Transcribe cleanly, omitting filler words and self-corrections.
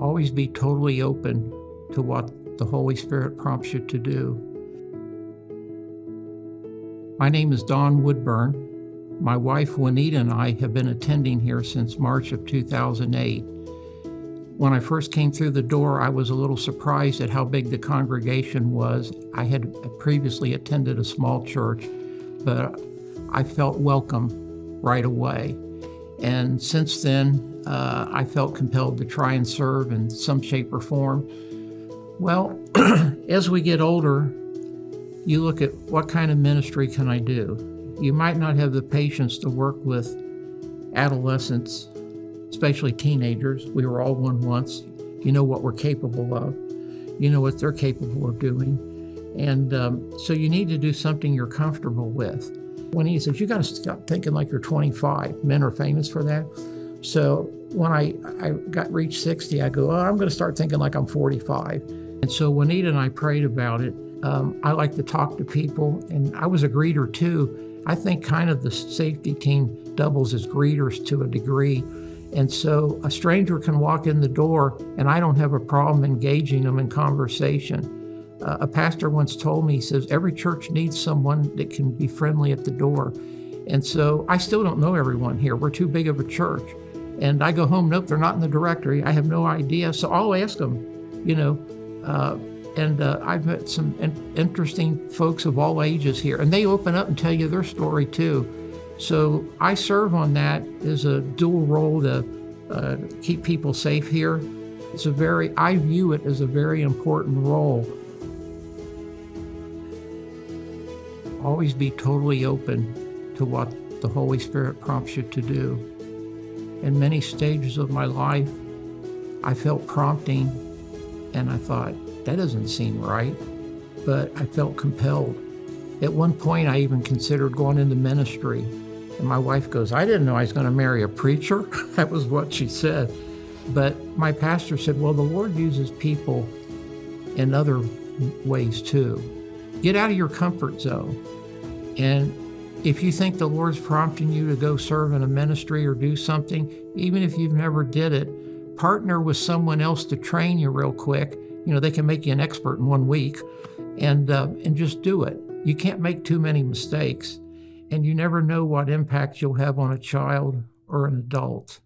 Always be totally open to what the Holy Spirit prompts you to do. My name is Don Woodburn. My wife Juanita and I have been attending here since March of 2008. When I first came through the door, I was a little surprised at how big the congregation was. I had previously attended a small church, but I felt welcome right away. And since then, I felt compelled to try and serve in some shape or form. Well, as we get older, you look at what kind of ministry can I do? You might not have the patience to work with adolescents, especially teenagers. We were all one once. You know what we're capable of. You know what they're capable of doing. And so you need to do something you're comfortable with. When he says, you got to stop thinking like you're 25. Men are famous for that. So when I reached 60, I go, I'm going to start thinking like I'm 45. And so Juanita and I prayed about it. I like to talk to people, and I was a greeter too. I think kind of the safety team doubles as greeters to a degree. And so a stranger can walk in the door, and I don't have a problem engaging them in conversation. A pastor once told me, he says, every church needs someone that can be friendly at the door. And so I still don't know everyone here. We're too big of a church. And I go home, nope, they're not in the directory. I have no idea. So I'll ask them, I've met some interesting folks of all ages here. And they open up and tell you their story too. So I serve on that as a dual role to keep people safe here. I view it as a very important role. Always be totally open to what the Holy Spirit prompts you to do. In many stages of my life, I felt prompting, and I thought, that doesn't seem right, but I felt compelled. At one point, I even considered going into ministry, and my wife goes, I didn't know I was going to marry a preacher. That was what she said. But my pastor said, well, the Lord uses people in other ways too. Get out of your comfort zone. And if you think the Lord's prompting you to go serve in a ministry or do something, even if you've never did it, partner with someone else to train you real quick. They can make you an expert in 1 week, and just do it. You can't make too many mistakes, and you never know what impact you'll have on a child or an adult.